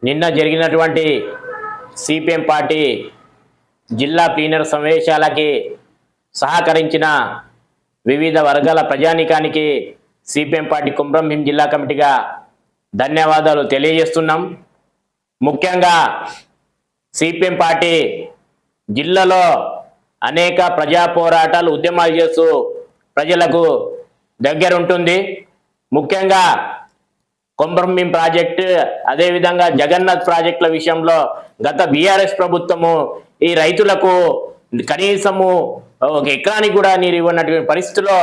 నిన్న జరిగినటువంటి CPM party జిల్లా ప్లీనర్ సమావేశాలకి సహకరించిన వివిధ వర్గాల ప్రజానీకానికి సిపిఎం పార్టీ కుమ్రంభీం జిల్లా కమిటీగా ధన్యవాదాలు తెలియజేస్తున్నాం. ముఖ్యంగా సిపిఎం పార్టీ జిల్లాలో అనేక ప్రజా పోరాటాలు ఉద్యమాలు చేస్తూ ప్రజలకు దగ్గర ఉంటుంది. ముఖ్యంగా కుమ్రంభీం ప్రాజెక్టు అదేవిధంగా జగన్నాథ్ ప్రాజెక్టుల విషయంలో గత బీఆర్ఎస్ ప్రభుత్వము ఈ రైతులకు కనీసము ఒక ఎకరానికి కూడా నీరు ఇవ్వనటువంటి పరిస్థితిలో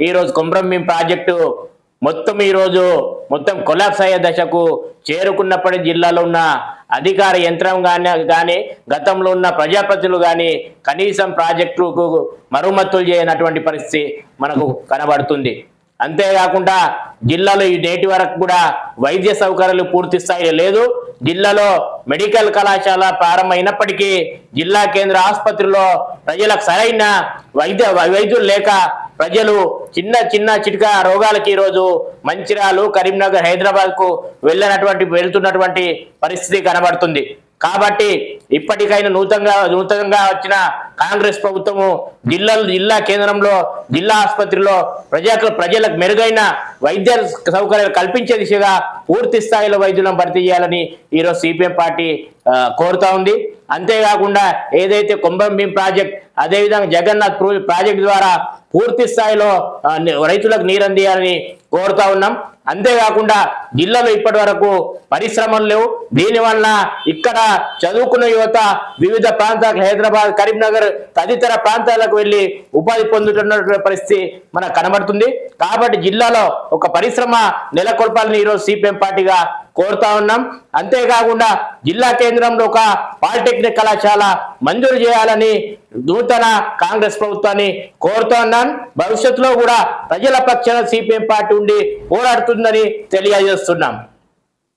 ఈరోజు కుమ్రంభీం ప్రాజెక్టు మొత్తం కొలాప్స్ అయ్యే దశకు చేరుకున్నప్పటి జిల్లాలో ఉన్న అధికార యంత్రాంగం కానీ గతంలో ఉన్న ప్రజాప్రతినిధులు కానీ కనీసం ప్రాజెక్టుకు మరమ్మతులు చేయనటువంటి పరిస్థితి మనకు కనబడుతుంది. అంతేకాకుండా జిల్లాలో ఈ నేటి వరకు కూడా వైద్య సౌకర్యాలు పూర్తి స్థాయిలో లేదు. జిల్లాలో మెడికల్ కళాశాల ప్రారంభమైనప్పటికీ జిల్లా కేంద్ర ఆసుపత్రిలో ప్రజలకు సరైన వైద్యులు లేక ప్రజలు చిన్న చిటికా రోగాలకి ఈరోజు మంచిర్యాల, కరీంనగర్, హైదరాబాద్కు వెళ్తున్నటువంటి పరిస్థితి కనబడుతుంది. కాబట్టి ఇప్పటికైనా నూతనంగా వచ్చిన కాంగ్రెస్ ప్రభుత్వము జిల్లా కేంద్రంలో జిల్లా ఆసుపత్రిలో ప్రజలకు మెరుగైన వైద్య సౌకర్యాలు కల్పించే దిశగా పూర్తి స్థాయిలో వైద్యులను భర్తీ చేయాలని ఈరోజు సిపిఎం పార్టీ కోరుతా ఉంది. అంతేకాకుండా ఏదైతే కుమ్రంభీం ప్రాజెక్ట్ అదేవిధంగా జగన్నాథ్ ప్రాజెక్ట్ ద్వారా పూర్తి స్థాయిలో రైతులకు నీరు అందియాలని కోరుతా ఉన్నాం. అంతేకాకుండా జిల్లాలో ఇప్పటి వరకు పరిశ్రమలు లేవు. దీనివల్ల ఇక్కడ చదువుకున్న యువత వివిధ ప్రాంతాలకు హైదరాబాద్, కరీంనగర్ తదితర ప్రాంతాలకు వెళ్ళి ఉపాధి పొందుతున్న పరిస్థితి మనకు కనబడుతుంది. కాబట్టి జిల్లాలో ఒక పరిశ్రమ నెలకొల్పాలని ఈరోజు సిపిఎం పార్టీగా కోరుతా ఉన్నాం. అంతేకాకుండా జిల్లా కేంద్రంలో ఒక పాలిటెక్నిక్ కళాశాల మంజూరు చేయాలని నూతన కాంగ్రెస్ ప్రభుత్వాన్ని కోరుతా ఉన్నాం. భవిష్యత్తులో కూడా ప్రజల పక్షాన సిపిఎం పార్టీ ఉండి పోరాడుతుందని తెలియజేస్తున్నాం.